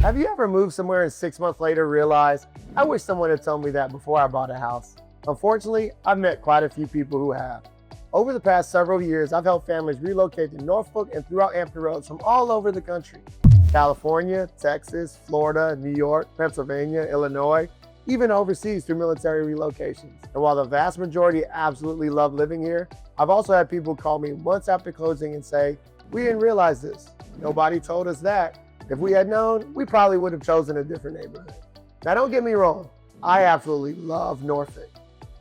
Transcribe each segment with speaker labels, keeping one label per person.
Speaker 1: Have you ever moved somewhere and 6 months later realized, I wish someone had told me that before I bought a house? Unfortunately, I've met quite a few people who have. Over the past several years, I've helped families relocate to Norfolk and throughout Hampton Roads from all over the country. California, Texas, Florida, New York, Pennsylvania, Illinois, even overseas through military relocations. And while the vast majority absolutely love living here, I've also had people call me months after closing and say, we didn't realize this. Nobody told us that. If we had known, we probably would have chosen a different neighborhood. Now don't get me wrong, I absolutely love Norfolk.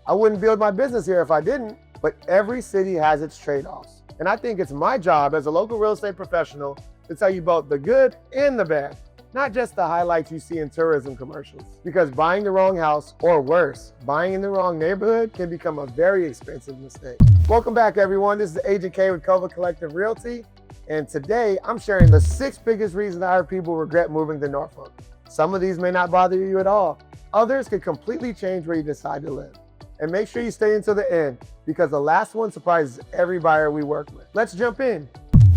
Speaker 1: I wouldn't build my business here if I didn't, but every city has its trade-offs. And I think it's my job as a local real estate professional to tell you both the good and the bad, not just the highlights you see in tourism commercials. Because buying the wrong house, or worse, buying in the wrong neighborhood can become a very expensive mistake. Welcome back everyone, this is Agent K with Cova Collective Realty. And today I'm sharing the 6 biggest reasons I heard people regret moving to Norfolk. Some of these may not bother you at all. Others could completely change where you decide to live. And make sure you stay until the end because the last one surprises every buyer we work with. Let's jump in.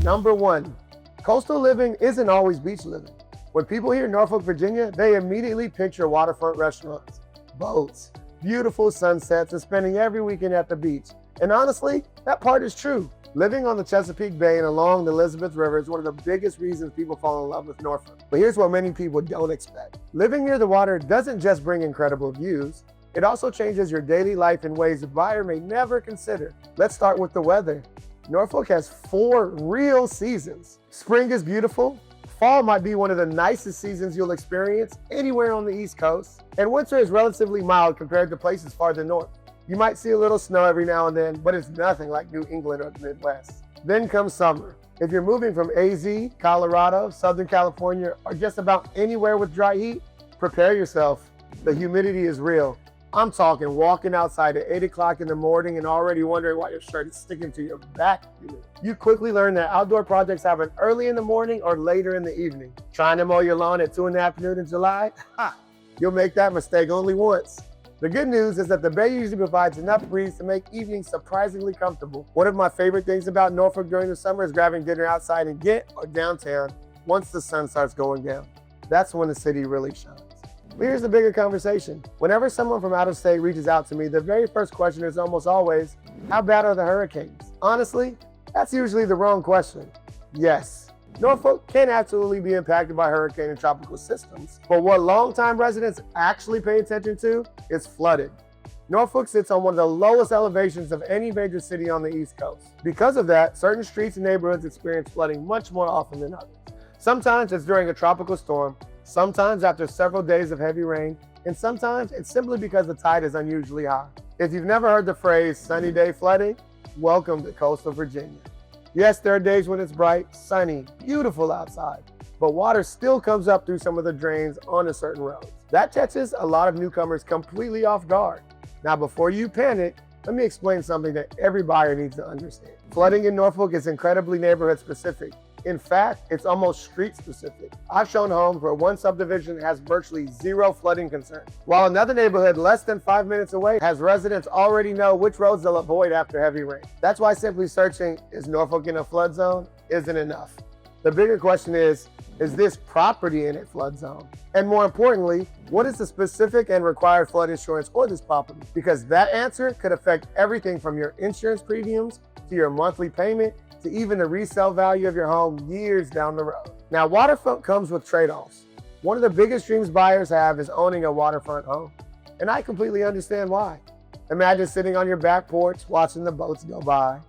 Speaker 1: Number 1, coastal living isn't always beach living. When people hear Norfolk, Virginia, they immediately picture waterfront restaurants, boats, beautiful sunsets, and spending every weekend at the beach. And honestly, that part is true. Living on the Chesapeake Bay and along the Elizabeth River is one of the biggest reasons people fall in love with Norfolk. But here's what many people don't expect. Living near the water doesn't just bring incredible views, it also changes your daily life in ways a buyer may never consider. Let's start with the weather. Norfolk has 4 real seasons. Spring is beautiful. Fall might be one of the nicest seasons you'll experience anywhere on the East Coast. And winter is relatively mild compared to places farther north. You might see a little snow every now and then, but it's nothing like New England or the Midwest. Then comes summer. If you're moving from AZ, Colorado, Southern California, or just about anywhere with dry heat, prepare yourself. The humidity is real. I'm talking walking outside at 8 o'clock in the morning and already wondering why your shirt is sticking to your back. You quickly learn that outdoor projects happen early in the morning or later in the evening. Trying to mow your lawn at 2 in the afternoon in July? You'll make that mistake only once. The good news is that the Bay usually provides enough breeze to make evenings surprisingly comfortable. One of my favorite things about Norfolk during the summer is grabbing dinner outside in Ghent or downtown once the sun starts going down. That's when the city really shines. But here's the bigger conversation. Whenever someone from out of state reaches out to me, the very first question is almost always, how bad are the hurricanes? Honestly, that's usually the wrong question. Yes. Norfolk can absolutely be impacted by hurricane and tropical systems, but what longtime residents actually pay attention to is flooding. Norfolk sits on one of the lowest elevations of any major city on the East Coast. Because of that, certain streets and neighborhoods experience flooding much more often than others. Sometimes it's during a tropical storm, sometimes after several days of heavy rain, and sometimes it's simply because the tide is unusually high. If you've never heard the phrase sunny day flooding, welcome to coastal Virginia. Yes, there are days when it's bright, sunny, beautiful outside, but water still comes up through some of the drains onto certain roads. That catches a lot of newcomers completely off guard. Now, before you panic, let me explain something that every buyer needs to understand. Flooding in Norfolk is incredibly neighborhood specific. In fact, it's almost street specific. I've shown homes where one subdivision has virtually 0 flooding concerns, while another neighborhood less than 5 minutes away has residents already know which roads they'll avoid after heavy rain. That's why simply searching, is Norfolk in a flood zone, isn't enough. The bigger question is this property in a flood zone? And more importantly, what is the specific and required flood insurance for this property? Because that answer could affect everything from your insurance premiums to your monthly payment to even the resale value of your home years down the road. Now, waterfront comes with trade-offs. One of the biggest dreams buyers have is owning a waterfront home. And I completely understand why. Imagine sitting on your back porch, watching the boats go by,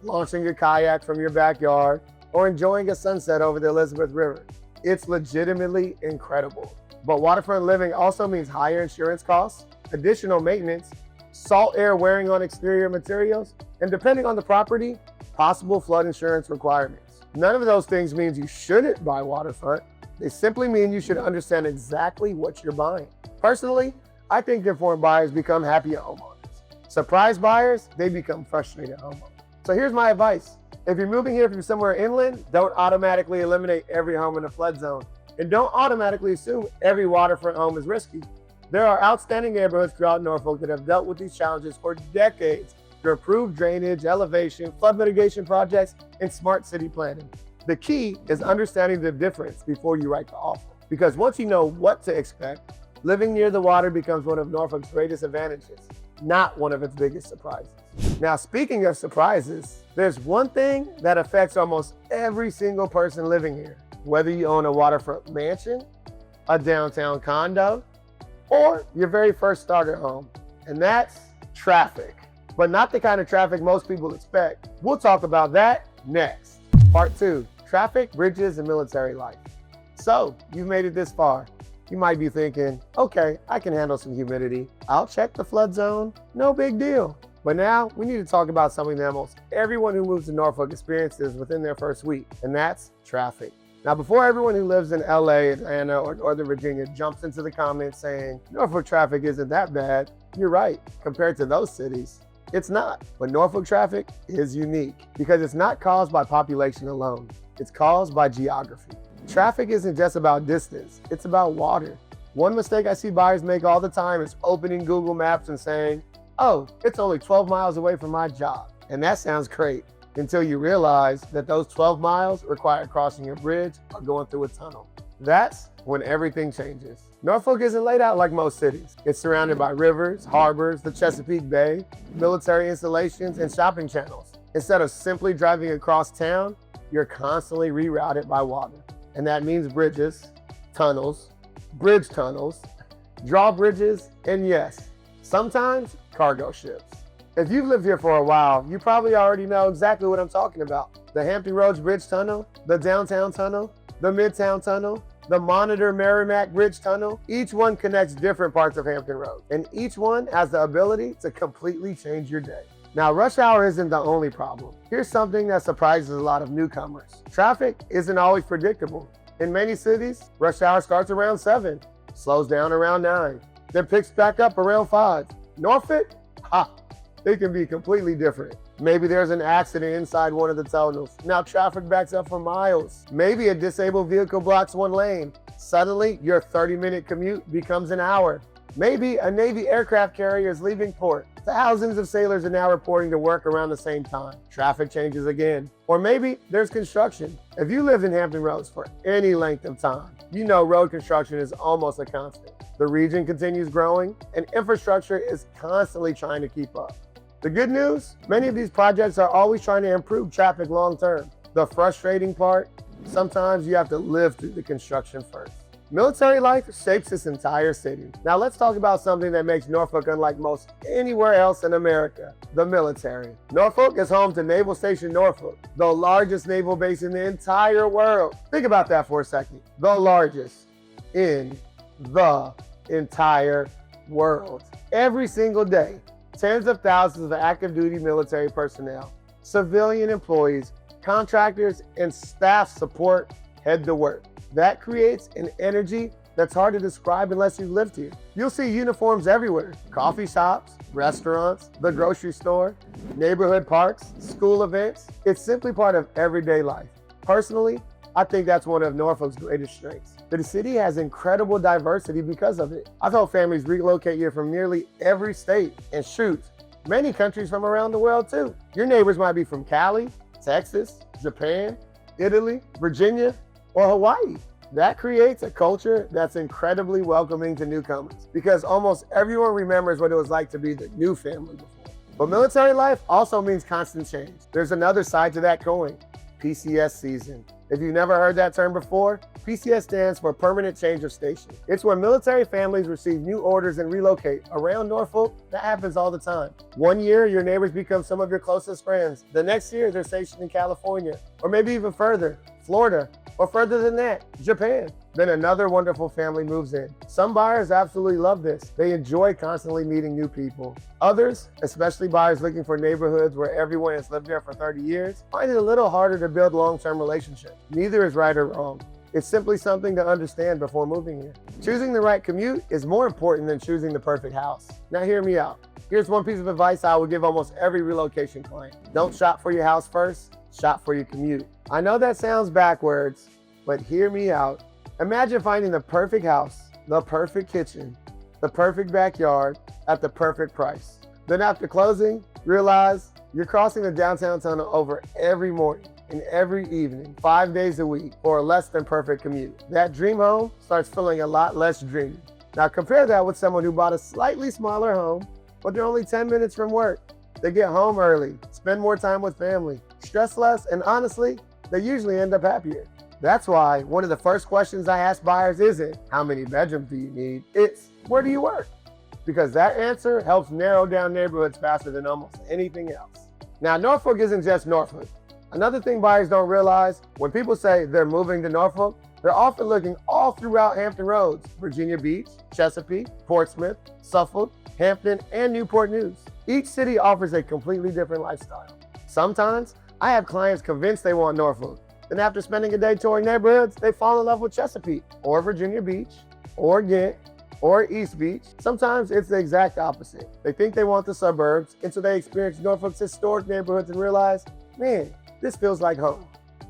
Speaker 1: launching your kayak from your backyard, or enjoying a sunset over the Elizabeth River. It's legitimately incredible. But waterfront living also means higher insurance costs, additional maintenance, salt air wearing on exterior materials, and depending on the property, possible flood insurance requirements. None of those things means you shouldn't buy waterfront. They simply mean you should understand exactly what you're buying. Personally, I think informed buyers become happier homeowners. Surprise buyers, they become frustrated homeowners. So here's my advice. If you're moving here from somewhere inland, don't automatically eliminate every home in a flood zone. And don't automatically assume every waterfront home is risky. There are outstanding neighborhoods throughout Norfolk that have dealt with these challenges for decades through improved drainage, elevation, flood mitigation projects, and smart city planning. The key is understanding the difference before you write the offer. Because once you know what to expect, living near the water becomes one of Norfolk's greatest advantages, not one of its biggest surprises. Now, speaking of surprises, there's one thing that affects almost every single person living here, whether you own a waterfront mansion, a downtown condo, or your very first starter home, and that's traffic. But not the kind of traffic most people expect. We'll talk about that next. Part 2, traffic, bridges, and military life. So, you've made it this far. You might be thinking, okay, I can handle some humidity. I'll check the flood zone, no big deal. But now we need to talk about something that almost everyone who moves to Norfolk experiences within their first week, and that's traffic. Now, before everyone who lives in LA, Atlanta, or Northern Virginia jumps into the comments saying, Norfolk traffic isn't that bad, you're right. Compared to those cities, it's not. But Norfolk traffic is unique because it's not caused by population alone. It's caused by geography. Traffic isn't just about distance, it's about water. One mistake I see buyers make all the time is opening Google Maps and saying, oh, it's only 12 miles away from my job. And that sounds great until you realize that those 12 miles require crossing a bridge or going through a tunnel. That's when everything changes. Norfolk isn't laid out like most cities. It's surrounded by rivers, harbors, the Chesapeake Bay, military installations, and shopping channels. Instead of simply driving across town, you're constantly rerouted by water. And that means bridges, tunnels, bridge tunnels, drawbridges, and yes, sometimes cargo ships. If you've lived here for a while, you probably already know exactly what I'm talking about. The Hampton Roads Bridge Tunnel, the Downtown Tunnel, the Midtown Tunnel, the Monitor Merrimack Bridge Tunnel. Each one connects different parts of Hampton Roads, and each one has the ability to completely change your day. Now, rush hour isn't the only problem. Here's something that surprises a lot of newcomers. Traffic isn't always predictable. In many cities, rush hour starts around 7, slows down around 9, then picks back up around 5. Norfolk? It can be completely different. Maybe there's an accident inside one of the tunnels. Now traffic backs up for miles. Maybe a disabled vehicle blocks one lane. Suddenly, your 30-minute commute becomes an hour. Maybe a Navy aircraft carrier is leaving port. Thousands of sailors are now reporting to work around the same time. Traffic changes again. Or maybe there's construction. If you lived in Hampton Roads for any length of time, you know road construction is almost a constant. The region continues growing, and infrastructure is constantly trying to keep up. The good news, many of these projects are always trying to improve traffic long term. The frustrating part, sometimes you have to live through the construction first. Military life shapes this entire city. Now let's talk about something that makes Norfolk unlike most anywhere else in America, the military. Norfolk is home to Naval Station Norfolk, the largest naval base in the entire world. Think about that for a second. The largest in the entire world. Every single day, tens of thousands of active duty military personnel, civilian employees, contractors, and staff support head to work. That creates an energy that's hard to describe unless you've lived here. You'll see uniforms everywhere: coffee shops, restaurants, the grocery store, neighborhood parks, school events. It's simply part of everyday life. Personally, I think that's one of Norfolk's greatest strengths. The city has incredible diversity because of it. I've helped families relocate here from nearly every state, and shoot, many countries from around the world too. Your neighbors might be from Cali, Texas, Japan, Italy, Virginia, or Hawaii. That creates a culture that's incredibly welcoming to newcomers because almost everyone remembers what it was like to be the new family before. But military life also means constant change. There's another side to that coin: PCS season. If you've never heard that term before, PCS stands for Permanent Change of Station. It's when military families receive new orders and relocate. Around Norfolk, that happens all the time. One year, your neighbors become some of your closest friends. The next year, they're stationed in California, or maybe even further, Florida, or further than that, Japan. Then another wonderful family moves in. Some buyers absolutely love this. They enjoy constantly meeting new people. Others, especially buyers looking for neighborhoods where everyone has lived there for 30 years, find it a little harder to build long-term relationships. Neither is right or wrong. It's simply something to understand before moving here. Choosing the right commute is more important than choosing the perfect house. Now hear me out. Here's one piece of advice I would give almost every relocation client. Don't shop for your house first, shop for your commute. I know that sounds backwards, but hear me out. Imagine finding the perfect house, the perfect kitchen, the perfect backyard at the perfect price. Then after closing, realize you're crossing the downtown tunnel over every morning. and every evening, 5 days a week, for a less than perfect commute. That dream home starts feeling a lot less dreamy. Now compare that with someone who bought a slightly smaller home, but they're only 10 minutes from work. They get home early, spend more time with family, stress less, and honestly, they usually end up happier. That's why one of the first questions I ask buyers isn't, how many bedrooms do you need? It's, where do you work? Because that answer helps narrow down neighborhoods faster than almost anything else. Now, Norfolk isn't just Norfolk. Another thing buyers don't realize, when people say they're moving to Norfolk, they're often looking all throughout Hampton Roads, Virginia Beach, Chesapeake, Portsmouth, Suffolk, Hampton, and Newport News. Each city offers a completely different lifestyle. Sometimes, I have clients convinced they want Norfolk. Then after spending a day touring neighborhoods, they fall in love with Chesapeake, or Virginia Beach, or Ghent, or East Beach. Sometimes it's the exact opposite. They think they want the suburbs until they experience Norfolk's historic neighborhoods and realize, man, this feels like home.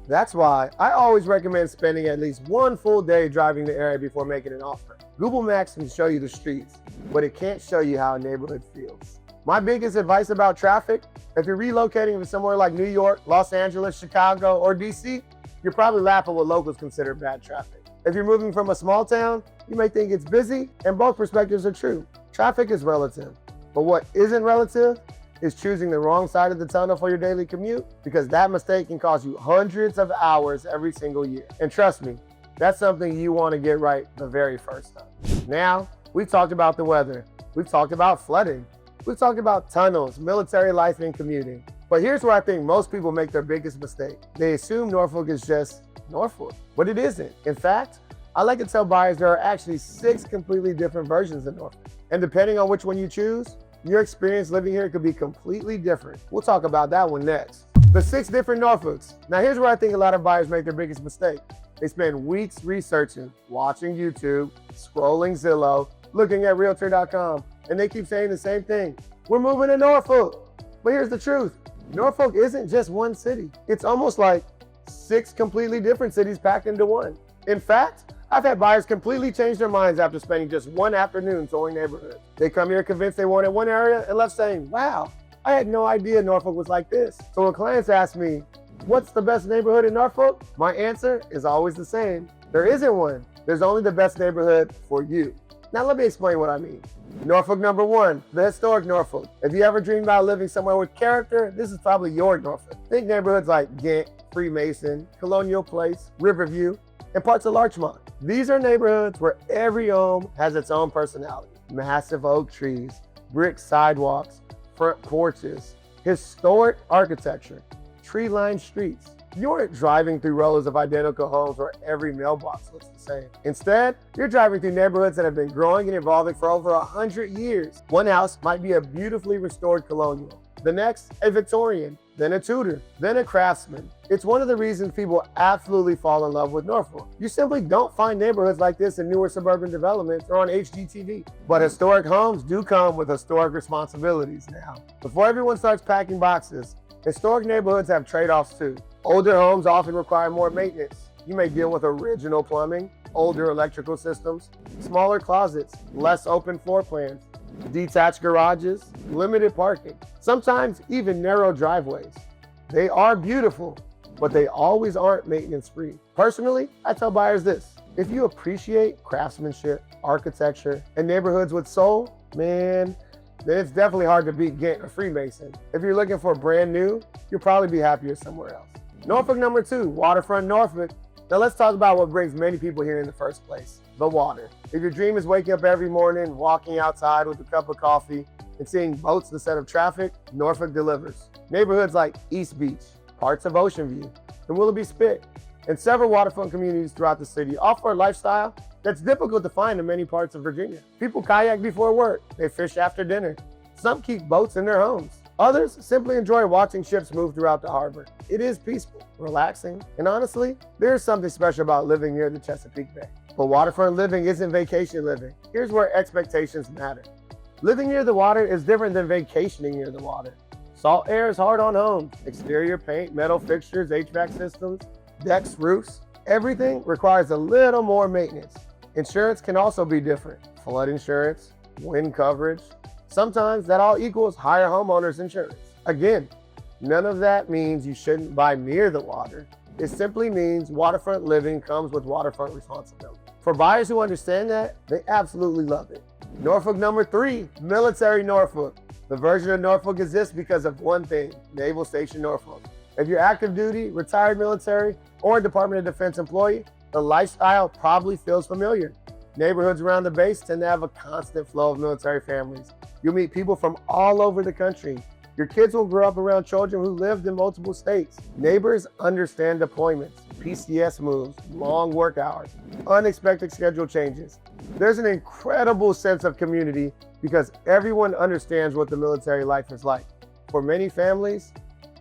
Speaker 1: That's why I always recommend spending at least one full day driving the area before making an offer. Google Maps can show you the streets, but it can't show you how a neighborhood feels. My biggest advice about traffic, if you're relocating to somewhere like New York, Los Angeles, Chicago, or DC, you're probably laughing what locals consider bad traffic. If you're moving from a small town, you may think it's busy, and both perspectives are true. Traffic is relative, but what isn't relative is choosing the wrong side of the tunnel for your daily commute, because that mistake can cost you hundreds of hours every single year. And trust me, that's something you want to get right the very first time. Now, we've talked about the weather, we've talked about flooding, we've talked about tunnels, military life, and commuting. But here's where I think most people make their biggest mistake. They assume Norfolk is just Norfolk, but it isn't. In fact, I like to tell buyers there are actually 6 completely different versions of Norfolk. And depending on which one you choose, your experience living here could be completely different. We'll talk about that one next. The 6 different Norfolks. Now here's where I think a lot of buyers make their biggest mistake. They spend weeks researching, watching YouTube, scrolling Zillow, looking at Realtor.com, and they keep saying the same thing. We're moving to Norfolk. But here's the truth. Norfolk isn't just one city. It's almost like 6 completely different cities packed into one. In fact, I've had buyers completely change their minds after spending just one afternoon touring neighborhoods. They come here convinced they wanted one area and left saying, wow, I had no idea Norfolk was like this. So when clients ask me, what's the best neighborhood in Norfolk? My answer is always the same. There isn't one. There's only the best neighborhood for you. Now let me explain what I mean. Norfolk number 1, the historic Norfolk. If you ever dreamed about living somewhere with character, this is probably your Norfolk. Think neighborhoods like Ghent, Freemason, Colonial Place, Riverview, and parts of Larchmont. These are neighborhoods where every home has its own personality. Massive oak trees, brick sidewalks, front porches, historic architecture, tree-lined streets. You aren't driving through rows of identical homes where every mailbox looks the same. Instead, you're driving through neighborhoods that have been growing and evolving for over 100 years. One house might be a beautifully restored colonial. The next, a Victorian, then a Tudor, then a Craftsman. It's one of the reasons people absolutely fall in love with Norfolk. You simply don't find neighborhoods like this in newer suburban developments or on HGTV. But historic homes do come with historic responsibilities now. Before everyone starts packing boxes, historic neighborhoods have trade-offs too. Older homes often require more maintenance. You may deal with original plumbing, older electrical systems, smaller closets, less open floor plans, detached garages, limited parking, sometimes even narrow driveways. They are beautiful, but they always aren't maintenance-free. Personally, I tell buyers this: if you appreciate craftsmanship, architecture, and neighborhoods with soul, man, then it's definitely hard to beat Ghent or Freemason. If you're looking for brand new, you'll probably be happier somewhere else. Norfolk number 2, waterfront Norfolk. Now let's talk about what brings many people here in the first place: the water. If your dream is waking up every morning, walking outside with a cup of coffee, and seeing boats instead of traffic, Norfolk delivers. Neighborhoods like East Beach, parts of Ocean View, and Willoughby Spit, and several waterfront communities throughout the city offer a lifestyle that's difficult to find in many parts of Virginia. People kayak before work, they fish after dinner. Some keep boats in their homes. Others simply enjoy watching ships move throughout the harbor. It is peaceful, relaxing, and honestly, there is something special about living near the Chesapeake Bay. But waterfront living isn't vacation living. Here's where expectations matter. Living near the water is different than vacationing near the water. Salt air is hard on homes. Exterior paint, metal fixtures, HVAC systems, decks, roofs, everything requires a little more maintenance. Insurance can also be different. Flood insurance, wind coverage. Sometimes that all equals higher homeowners insurance. Again, None of that means you shouldn't buy near the water. It simply means waterfront living comes with waterfront responsibility. For buyers who understand that, they absolutely love it. Norfolk number 3, Military Norfolk. The version of Norfolk exists because of one thing, Naval Station Norfolk. If you're active duty, retired military, or a Department of Defense employee, the lifestyle probably feels familiar. Neighborhoods around the base tend to have a constant flow of military families. You'll meet people from all over the country. Your kids will grow up around children who lived in multiple states. Neighbors understand deployments, PCS moves, long work hours, unexpected schedule changes. There's an incredible sense of community because everyone understands what the military life is like. For many families,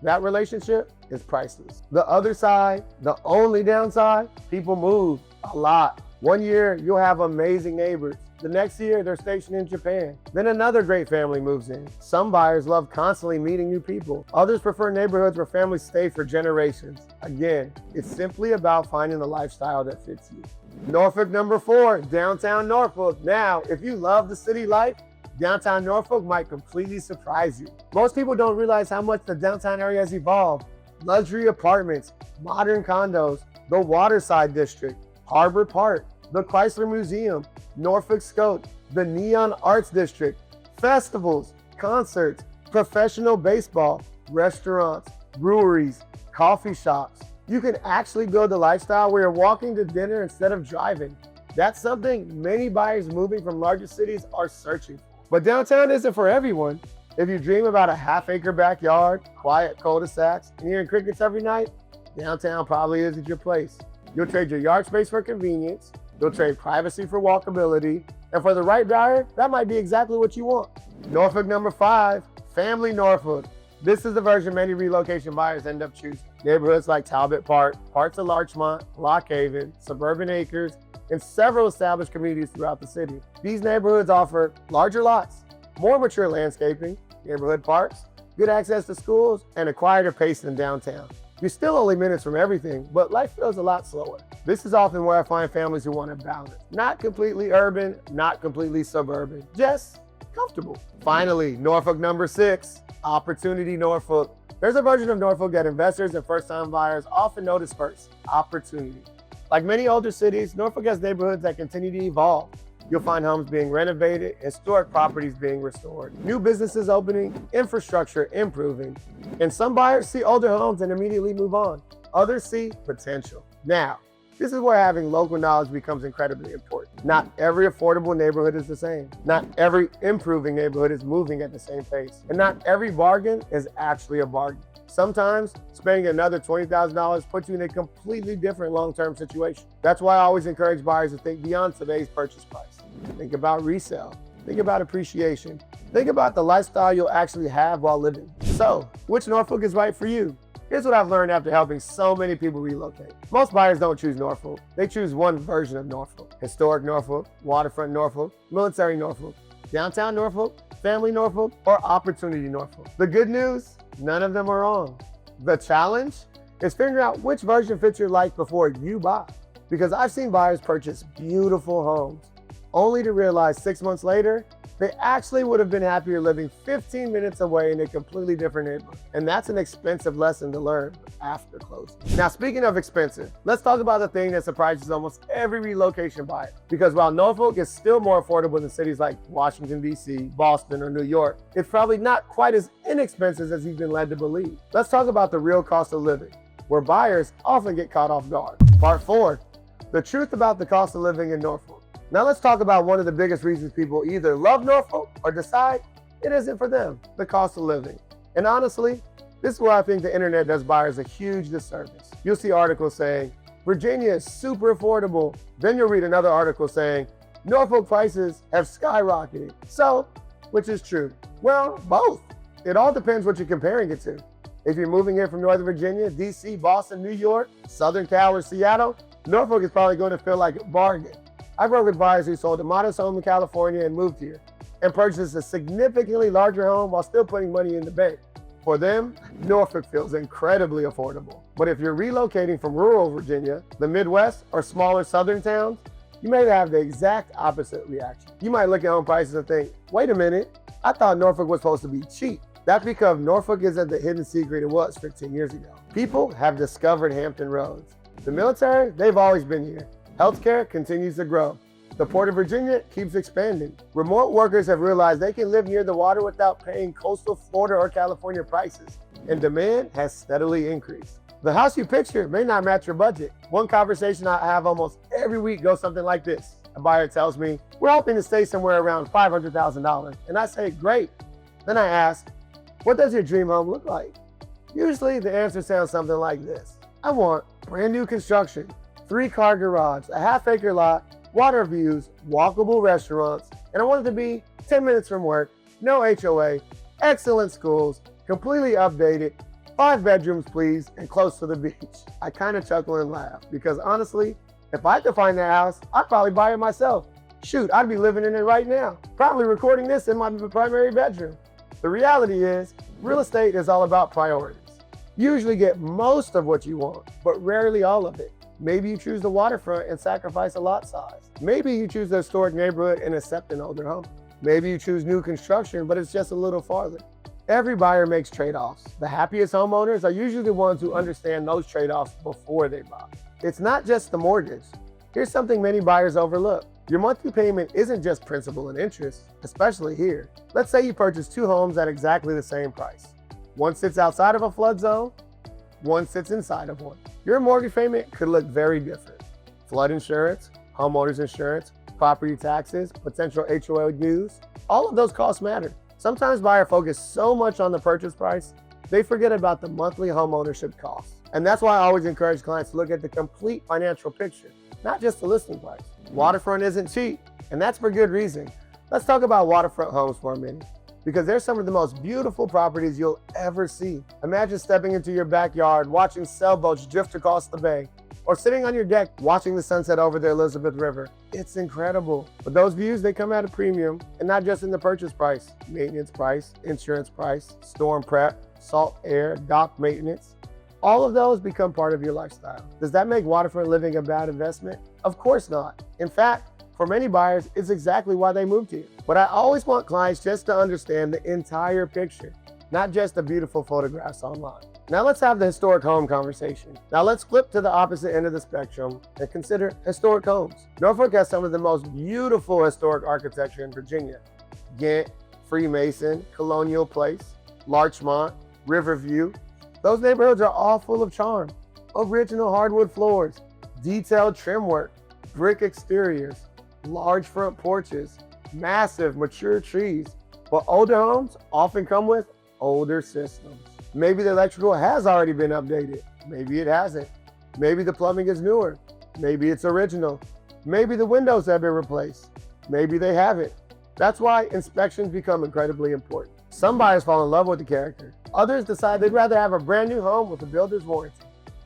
Speaker 1: that relationship is priceless. The other side, the only downside, people move a lot. One year, you'll have amazing neighbors. The next year, they're stationed in Japan. Then another great family moves in. Some buyers love constantly meeting new people. Others prefer neighborhoods where families stay for generations. Again, it's simply about finding the lifestyle that fits you. Norfolk number 4, downtown Norfolk. Now, if you love the city life, downtown Norfolk might completely surprise you. Most people don't realize how much the downtown area has evolved. Luxury apartments, modern condos, the Waterside District, Harbor Park, the Chrysler Museum, Norfolk Scope, the Neon Arts District, festivals, concerts, professional baseball, restaurants, breweries, coffee shops. You can actually build a lifestyle where you're walking to dinner instead of driving. That's something many buyers moving from larger cities are searching for. But downtown isn't for everyone. If you dream about a half-acre backyard, quiet cul-de-sacs, and hearing crickets every night, downtown probably isn't your place. You'll trade your yard space for convenience, you'll trade privacy for walkability, and for the right buyer, that might be exactly what you want. Norfolk number 5, Family Norfolk. This is the version many relocation buyers end up choosing. Neighborhoods like Talbot Park, parts of Larchmont, Lock Haven, Suburban Acres, and several established communities throughout the city. These neighborhoods offer larger lots, more mature landscaping, neighborhood parks, good access to schools, and a quieter pace than downtown. You're still only minutes from everything, but life feels a lot slower. This is often where I find families who want a balance. Not completely urban, not completely suburban, just comfortable. Finally, Norfolk number 6, Opportunity Norfolk. There's a version of Norfolk that investors and first-time buyers often notice first, opportunity. Like many older cities, Norfolk has neighborhoods that continue to evolve. You'll find homes being renovated, historic properties being restored, new businesses opening, infrastructure improving. And some buyers see older homes and immediately move on. Others see potential. Now, this is where having local knowledge becomes incredibly important. Not every affordable neighborhood is the same. Not every improving neighborhood is moving at the same pace. And not every bargain is actually a bargain. Sometimes spending another $20,000 puts you in a completely different long-term situation. That's why I always encourage buyers to think beyond today's purchase price. Think about resale. Think about appreciation. Think about the lifestyle you'll actually have while living. So, which Norfolk is right for you? Here's what I've learned after helping so many people relocate. Most buyers don't choose Norfolk. They choose one version of Norfolk. Historic Norfolk, waterfront Norfolk, military Norfolk, downtown Norfolk, family Norfolk, or opportunity Norfolk. The good news, none of them are wrong. The challenge is figuring out which version fits your life before you buy. Because I've seen buyers purchase beautiful homes, only to realize 6 months later, they actually would have been happier living 15 minutes away in a completely different neighborhood. And that's an expensive lesson to learn after closing. Now, speaking of expensive, let's talk about the thing that surprises almost every relocation buyer. Because while Norfolk is still more affordable than cities like Washington, D.C., Boston, or New York, it's probably not quite as inexpensive as you've been led to believe. Let's talk about the real cost of living, where buyers often get caught off guard. Part 4, the truth about the cost of living in Norfolk. Now let's talk about one of the biggest reasons people either love Norfolk or decide it isn't for them, the cost of living. And honestly, this is where I think the internet does buyers a huge disservice. You'll see articles saying, Virginia is super affordable. Then you'll read another article saying, Norfolk prices have skyrocketed. So, which is true? Well, both. It all depends what you're comparing it to. If you're moving here from Northern Virginia, DC, Boston, New York, Southern Cal, or Seattle, Norfolk is probably going to feel like a bargain. I've worked with buyers who sold a modest home in California and moved here and purchased a significantly larger home while still putting money in the bank. For them, Norfolk feels incredibly affordable. But if you're relocating from rural Virginia, the Midwest, or smaller southern towns, you may have the exact opposite reaction. You might look at home prices and think, wait a minute, I thought Norfolk was supposed to be cheap. That's because Norfolk isn't the hidden secret it was 15 years ago. People have discovered Hampton Roads. The military, they've always been here. Healthcare continues to grow. The Port of Virginia keeps expanding. Remote workers have realized they can live near the water without paying coastal Florida or California prices, and demand has steadily increased. The house you picture may not match your budget. One conversation I have almost every week goes something like this. A buyer tells me, we're hoping to stay somewhere around $500,000. And I say, great. Then I ask, what does your dream home look like? Usually the answer sounds something like this. I want brand new construction, 3-car garage, a half-acre lot, water views, walkable restaurants, and I want it to be 10 minutes from work, no HOA, excellent schools, completely updated, 5 bedrooms please, and close to the beach. I kind of chuckle and laugh because honestly, if I had to find that house, I'd probably buy it myself. Shoot, I'd be living in it right now, probably recording this in my primary bedroom. The reality is, real estate is all about priorities. You usually get most of what you want, but rarely all of it. Maybe you choose the waterfront and sacrifice a lot size. Maybe you choose the historic neighborhood and accept an older home. Maybe you choose new construction, but it's just a little farther. Every buyer makes trade-offs. The happiest homeowners are usually the ones who understand those trade-offs before they buy. It's not just the mortgage. Here's something many buyers overlook. Your monthly payment isn't just principal and interest, especially here. Let's say you purchase 2 homes at exactly the same price. One sits outside of a flood zone, one sits inside of one. Your mortgage payment could look very different. Flood insurance, homeowners insurance, property taxes, potential HOA dues, all of those costs matter. Sometimes buyers focus so much on the purchase price, they forget about the monthly homeownership costs. And that's why I always encourage clients to look at the complete financial picture, not just the listing price. Waterfront isn't cheap, and that's for good reason. Let's talk about waterfront homes for a minute, because they're some of the most beautiful properties you'll ever see. Imagine stepping into your backyard, watching sailboats drift across the bay, or sitting on your deck watching the sunset over the Elizabeth River. It's incredible. But those views, they come at a premium, and not just in the purchase price. Maintenance price, insurance price, storm prep, salt air, dock maintenance. All of those become part of your lifestyle. Does that make waterfront living a bad investment? Of course not. In fact, for many buyers, it's exactly why they moved here. But I always want clients just to understand the entire picture, not just the beautiful photographs online. Now let's have the historic home conversation. Now let's flip to the opposite end of the spectrum and consider historic homes. Norfolk has some of the most beautiful historic architecture in Virginia. Ghent, Freemason, Colonial Place, Larchmont, Riverview. Those neighborhoods are all full of charm. Original hardwood floors, detailed trim work, brick exteriors, large front porches, massive mature trees. But older homes often come with older systems. Maybe the electrical has already been updated. Maybe it hasn't. Maybe the plumbing is newer. Maybe it's original. Maybe the windows have been replaced. Maybe they haven't. That's why inspections become incredibly important. Some buyers fall in love with the character. Others decide they'd rather have a brand new home with a builder's warranty.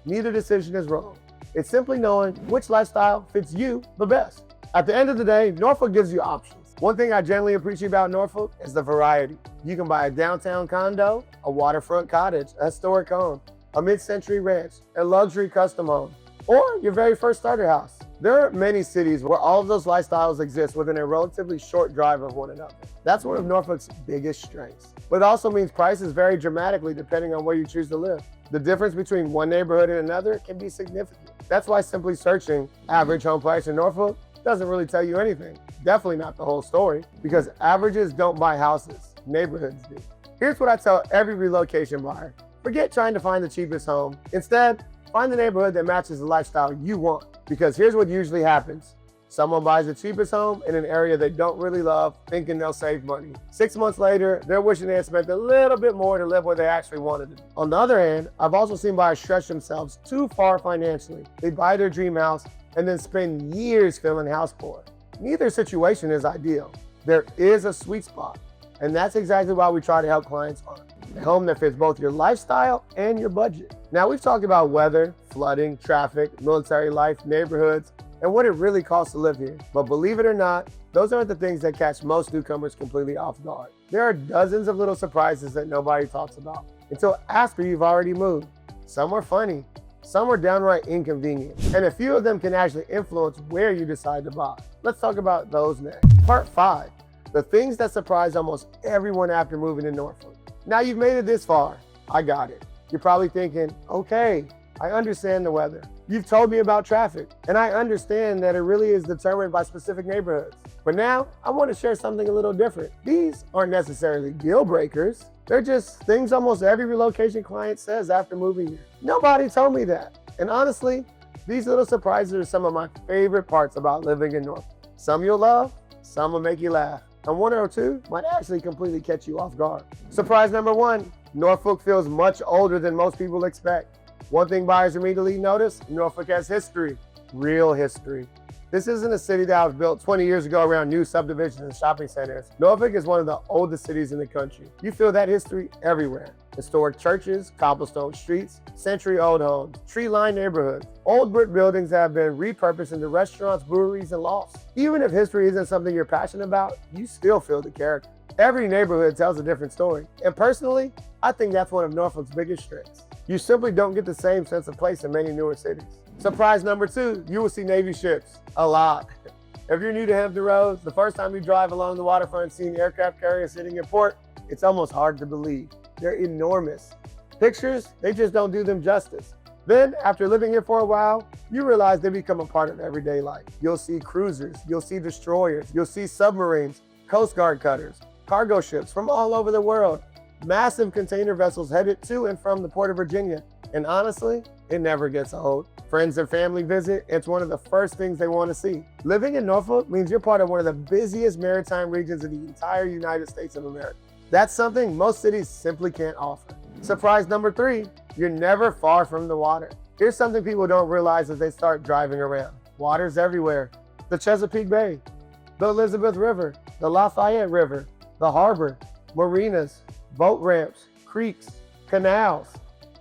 Speaker 1: Neither decision is wrong. It's simply knowing which lifestyle fits you the best. At the end of the day, Norfolk gives you options. One thing I generally appreciate about Norfolk is the variety. You can buy a downtown condo, a waterfront cottage, a historic home, a mid-century ranch, a luxury custom home, or your very first starter house. There are many cities where all of those lifestyles exist within a relatively short drive of one another. That's one of Norfolk's biggest strengths. But it also means prices vary dramatically depending on where you choose to live. The difference between one neighborhood and another can be significant. That's why simply searching average home price in Norfolk doesn't really tell you anything. Definitely not the whole story, because averages don't buy houses, neighborhoods do. Here's what I tell every relocation buyer. Forget trying to find the cheapest home. Instead, find the neighborhood that matches the lifestyle you want. Because here's what usually happens. Someone buys the cheapest home in an area they don't really love, thinking they'll save money. 6 months later, they're wishing they had spent a little bit more to live where they actually wanted to. On the other hand, I've also seen buyers stretch themselves too far financially. They buy their dream house and then spend years filling house poor. Neither situation is ideal. There is a sweet spot, and that's exactly why we try to help clients find a home that fits both your lifestyle and your budget. Now, we've talked about weather, flooding, traffic, military life, neighborhoods, and what it really costs to live here. But believe it or not, those aren't the things that catch most newcomers completely off guard. There are dozens of little surprises that nobody talks about until after you've already moved. Some are funny, some are downright inconvenient, and a few of them can actually influence where you decide to buy. Let's talk about those next. Part 5, the things that surprise almost everyone after moving to Norfolk. Now you've made it this far. I got it. You're probably thinking, okay, I understand the weather. You've told me about traffic, and I understand that it really is determined by specific neighborhoods. But now I want to share something a little different. These aren't necessarily deal breakers. They're just things almost every relocation client says after moving here. Nobody told me that. And honestly, these little surprises are some of my favorite parts about living in Norfolk. Some you'll love, some will make you laugh, and one or two might actually completely catch you off guard. Surprise number one, Norfolk feels much older than most people expect. One thing buyers immediately notice, Norfolk has history, real history. This isn't a city that was built 20 years ago around new subdivisions and shopping centers. Norfolk is one of the oldest cities in the country. You feel that history everywhere. Historic churches, cobblestone streets, century-old homes, tree-lined neighborhoods, old brick buildings that have been repurposed into restaurants, breweries, and lofts. Even if history isn't something you're passionate about, you still feel the character. Every neighborhood tells a different story. And personally, I think that's one of Norfolk's biggest strengths. You simply don't get the same sense of place in many newer cities. Surprise number two, you will see Navy ships, a lot. If you're new to Hampton Roads, the first time you drive along the waterfront seeing aircraft carriers sitting in port, it's almost hard to believe. They're enormous. Pictures, they just don't do them justice. Then, after living here for a while, you realize they become a part of everyday life. You'll see cruisers, you'll see destroyers, you'll see submarines, Coast Guard cutters, cargo ships from all over the world, massive container vessels headed to and from the Port of Virginia. And honestly, it never gets old. Friends and family visit, it's one of the first things they want to see. Living in Norfolk means you're part of one of the busiest maritime regions in the entire United States of America. That's something most cities simply can't offer. Surprise number three, you're never far from the water. Here's something people don't realize as they start driving around. Water's everywhere. The Chesapeake Bay, the Elizabeth River, the Lafayette River, the harbor, marinas, boat ramps, creeks, canals.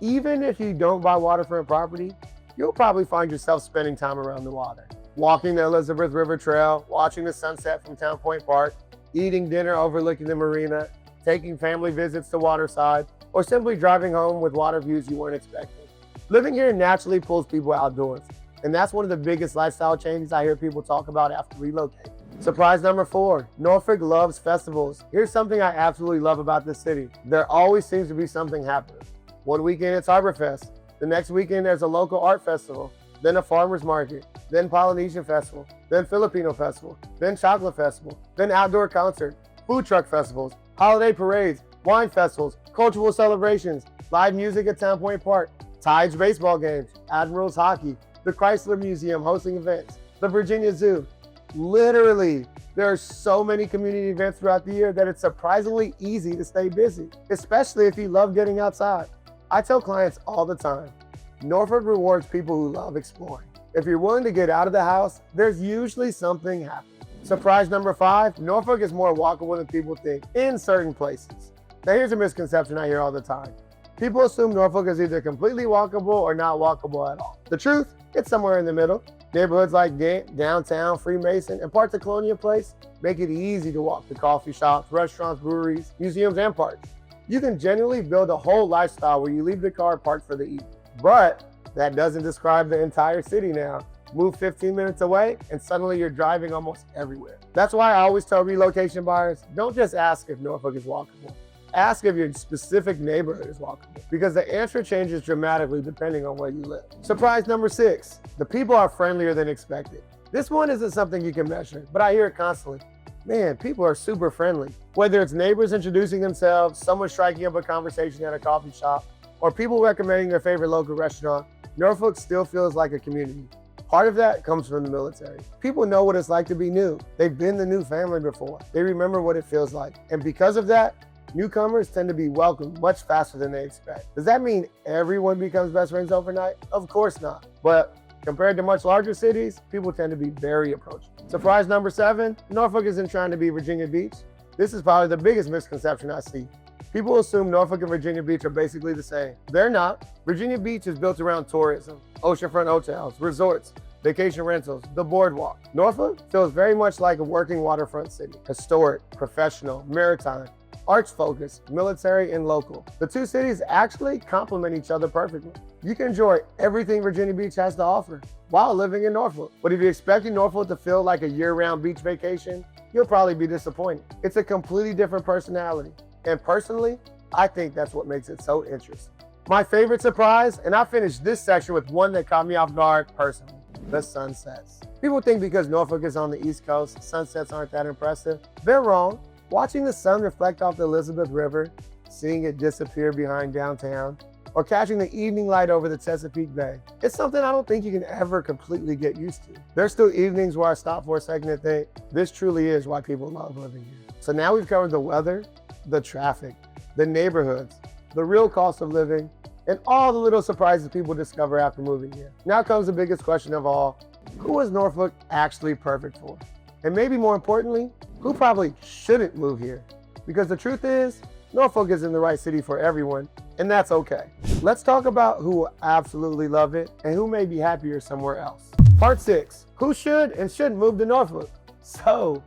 Speaker 1: Even if you don't buy waterfront property, you'll probably find yourself spending time around the water. Walking the Elizabeth River Trail, watching the sunset from Town Point Park, eating dinner overlooking the marina, taking family visits to waterside, or simply driving home with water views you weren't expecting. Living here naturally pulls people outdoors, and that's one of the biggest lifestyle changes I hear people talk about after relocating. Surprise number four, Norfolk loves festivals. Here's something I absolutely love about this city. There always seems to be something happening. One weekend it's Harborfest, the next weekend there's a local art festival, then a farmer's market, then Polynesian festival, then Filipino festival, then chocolate festival, then outdoor concert, food truck festivals, holiday parades, wine festivals, cultural celebrations, live music at Town Point Park, Tides baseball games, Admirals hockey, the Chrysler Museum hosting events, the Virginia Zoo. Literally, there are so many community events throughout the year that it's surprisingly easy to stay busy, especially if you love getting outside. I tell clients all the time, Norfolk rewards people who love exploring. If you're willing to get out of the house, there's usually something happening. Surprise number five, Norfolk is more walkable than people think in certain places. Now here's a misconception I hear all the time. People assume Norfolk is either completely walkable or not walkable at all. The truth, it's somewhere in the middle. Neighborhoods like Ghent, downtown, Freemason, and parts of Colonial Place make it easy to walk to coffee shops, restaurants, breweries, museums, and parks. You can genuinely build a whole lifestyle where you leave the car parked for the evening. But that doesn't describe the entire city now. Move 15 minutes away and suddenly you're driving almost everywhere. That's why I always tell relocation buyers, don't just ask if Norfolk is walkable. Ask if your specific neighborhood is walkable, because the answer changes dramatically depending on where you live. Surprise number six, the people are friendlier than expected. This one isn't something you can measure, but I hear it constantly. Man, people are super friendly. Whether it's neighbors introducing themselves, someone striking up a conversation at a coffee shop, or people recommending their favorite local restaurant, Norfolk still feels like a community. Part of that comes from the military. People know what it's like to be new. They've been the new family before. They remember what it feels like. And because of that, newcomers tend to be welcomed much faster than they expect. Does that mean everyone becomes best friends overnight? Of course not. But compared to much larger cities, people tend to be very approachable. Surprise number seven, Norfolk isn't trying to be Virginia Beach. This is probably the biggest misconception I see. People assume Norfolk and Virginia Beach are basically the same. They're not. Virginia Beach is built around tourism, oceanfront hotels, resorts, vacation rentals, the boardwalk. Norfolk feels very much like a working waterfront city. Historic, professional, maritime, arts-focused, military, and local. The two cities actually complement each other perfectly. You can enjoy everything Virginia Beach has to offer while living in Norfolk. But if you're expecting Norfolk to feel like a year-round beach vacation, you'll probably be disappointed. It's a completely different personality. And personally, I think that's what makes it so interesting. My favorite surprise, and I finished this section with one that caught me off guard personally, the sunsets. People think because Norfolk is on the East Coast, sunsets aren't that impressive. They're wrong. Watching the sun reflect off the Elizabeth River, seeing it disappear behind downtown, or catching the evening light over the Chesapeake Bay, it's something I don't think you can ever completely get used to. There's still evenings where I stop for a second and think, this truly is why people love living here. So now we've covered the weather, the traffic, the neighborhoods, the real cost of living, and all the little surprises people discover after moving here. Now comes the biggest question of all, who is Norfolk actually perfect for? And maybe more importantly, who probably shouldn't move here? Because the truth is, Norfolk isn't the right city for everyone, and that's okay. Let's talk about who will absolutely love it and who may be happier somewhere else. Part 6, who should and shouldn't move to Norfolk? So,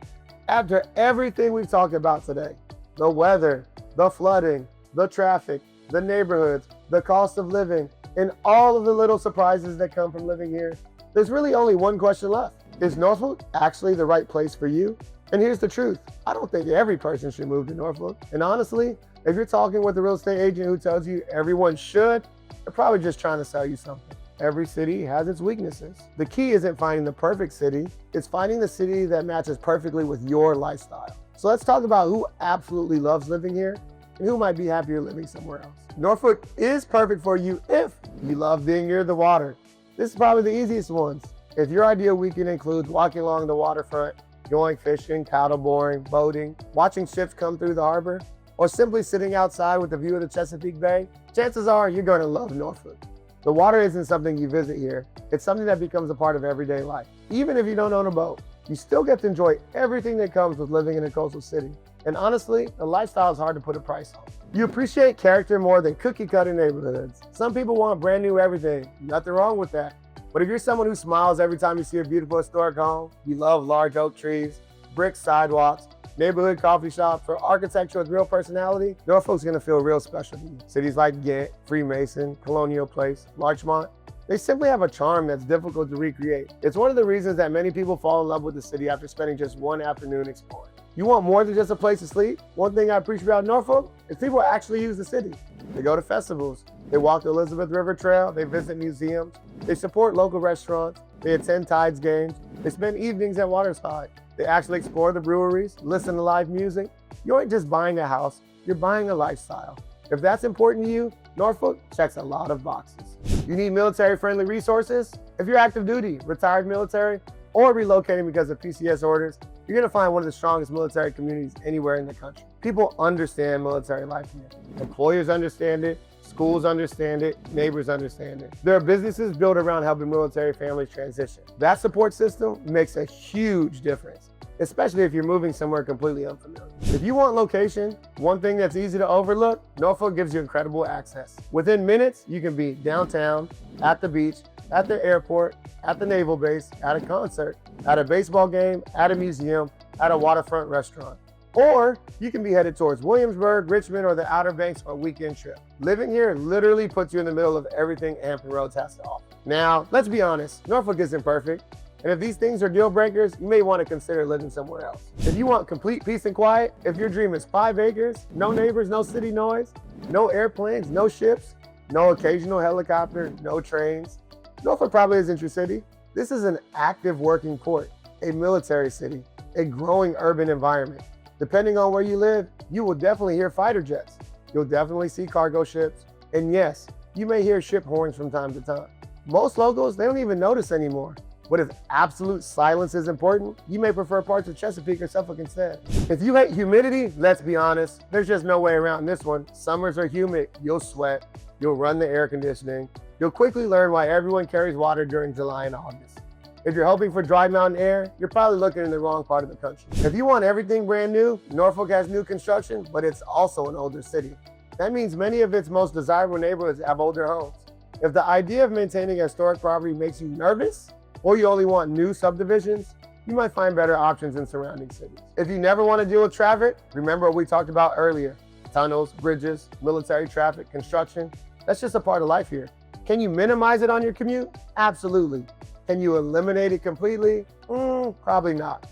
Speaker 1: after everything we've talked about today, the weather, the flooding, the traffic, the neighborhoods, the cost of living, and all of the little surprises that come from living here, there's really only one question left. Is Norfolk actually the right place for you? And here's the truth. I don't think every person should move to Norfolk. And honestly, if you're talking with a real estate agent who tells you everyone should, they're probably just trying to sell you something. Every city has its weaknesses. The key isn't finding the perfect city, it's finding the city that matches perfectly with your lifestyle. So let's talk about who absolutely loves living here and who might be happier living somewhere else. Norfolk is perfect for you if you love being near the water. This is probably the easiest ones. If your ideal weekend includes walking along the waterfront, going fishing, paddleboarding, boating, watching ships come through the harbor, or simply sitting outside with a view of the Chesapeake Bay, chances are you're going to love Norfolk. The water isn't something you visit here, it's something that becomes a part of everyday life. Even if you don't own a boat, you still get to enjoy everything that comes with living in a coastal city. And honestly, the lifestyle is hard to put a price on. You appreciate character more than cookie-cutter neighborhoods. Some people want brand new everything, nothing wrong with that. But if you're someone who smiles every time you see a beautiful historic home, you love large oak trees, brick sidewalks, neighborhood coffee shops, or architecture with real personality, Norfolk's gonna feel real special to you. Cities like Ghent, Freemason, Colonial Place, Larchmont, they simply have a charm that's difficult to recreate. It's one of the reasons that many people fall in love with the city after spending just one afternoon exploring. You want more than just a place to sleep? One thing I appreciate about Norfolk is people actually use the city. They go to festivals, they walk the Elizabeth River Trail, they visit museums, they support local restaurants, they attend Tides games, they spend evenings at Waterside, they actually explore the breweries, listen to live music. You aren't just buying a house, you're buying a lifestyle. If that's important to you, Norfolk checks a lot of boxes. You need military-friendly resources? If you're active duty, retired military, or relocating because of PCS orders, you're gonna find one of the strongest military communities anywhere in the country. People understand military life here. Employers understand it, schools understand it, neighbors understand it. There are businesses built around helping military families transition. That support system makes a huge difference, especially if you're moving somewhere completely unfamiliar. If you want location, one thing that's easy to overlook, Norfolk gives you incredible access. Within minutes, you can be downtown, at the beach, at the airport, at the naval base, at a concert, at a baseball game, at a museum, at a waterfront restaurant. Or you can be headed towards Williamsburg, Richmond, or the Outer Banks on a weekend trip. Living here literally puts you in the middle of everything Hampton Roads has to offer. Now, let's be honest, Norfolk isn't perfect. And if these things are deal breakers, you may want to consider living somewhere else. If you want complete peace and quiet, if your dream is 5 acres, no neighbors, no city noise, no airplanes, no ships, no occasional helicopter, no trains, Norfolk probably isn't your city. This is an active working port, a military city, a growing urban environment. Depending on where you live, you will definitely hear fighter jets. You'll definitely see cargo ships. And yes, you may hear ship horns from time to time. Most locals, they don't even notice anymore. But if absolute silence is important, you may prefer parts of Chesapeake or Suffolk instead. If you hate humidity, let's be honest, there's just no way around this one. Summers are humid, you'll sweat, you'll run the air conditioning. You'll quickly learn why everyone carries water during July and August. If you're hoping for dry mountain air, you're probably looking in the wrong part of the country. If you want everything brand new, Norfolk has new construction, but it's also an older city. That means many of its most desirable neighborhoods have older homes. If the idea of maintaining a historic property makes you nervous, or you only want new subdivisions, you might find better options in surrounding cities. If you never want to deal with traffic, remember what we talked about earlier. Tunnels, bridges, military traffic, construction, that's just a part of life here. Can you minimize it on your commute? Absolutely. Can you eliminate it completely? Probably not.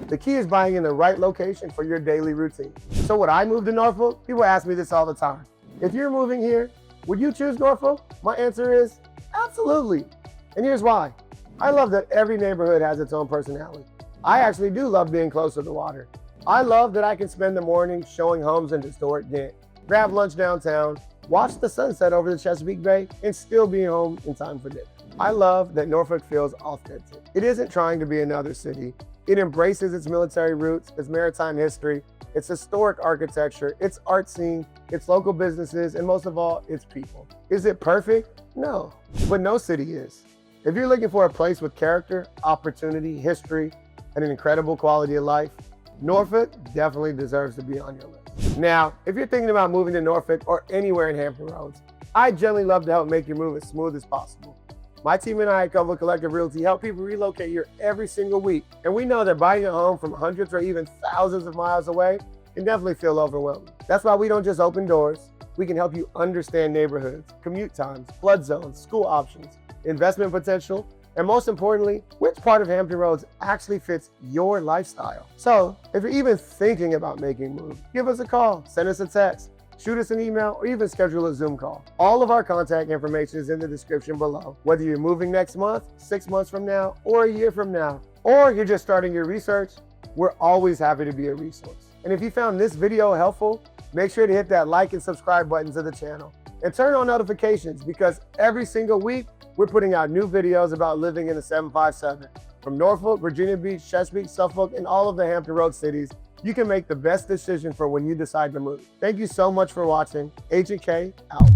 Speaker 1: The key is buying in the right location for your daily routine. So would I move to Norfolk? People ask me this all the time. If you're moving here, would you choose Norfolk? My answer is absolutely. And here's why. I love that every neighborhood has its own personality. I actually do love being close to the water. I love that I can spend the morning showing homes in historic Ghent, grab lunch downtown, watch the sunset over the Chesapeake Bay, and still be home in time for dinner. I love that Norfolk feels authentic. It isn't trying to be another city. It embraces its military roots, its maritime history, its historic architecture, its art scene, its local businesses, and most of all, its people. Is it perfect? No, but no city is. If you're looking for a place with character, opportunity, history, and an incredible quality of life, Norfolk definitely deserves to be on your list. Now, if you're thinking about moving to Norfolk or anywhere in Hampton Roads, I'd generally love to help make your move as smooth as possible. My team and I at Cover Collective Realty help people relocate here every single week. And we know that buying a home from hundreds or even thousands of miles away can definitely feel overwhelming. That's why we don't just open doors. We can help you understand neighborhoods, commute times, flood zones, school options, investment potential, and most importantly, which part of Hampton Roads actually fits your lifestyle. So if you're even thinking about making a move, give us a call, send us a text, shoot us an email, or even schedule a Zoom call. All of our contact information is in the description below. Whether you're moving next month, 6 months from now, or a year from now, or you're just starting your research, we're always happy to be a resource. And if you found this video helpful, make sure to hit that like and subscribe button to the channel. And turn on notifications because every single week, we're putting out new videos about living in the 757. From Norfolk, Virginia Beach, Chesapeake, Suffolk, and all of the Hampton Roads cities, you can make the best decision for when you decide to move. Thank you so much for watching. Agent K out.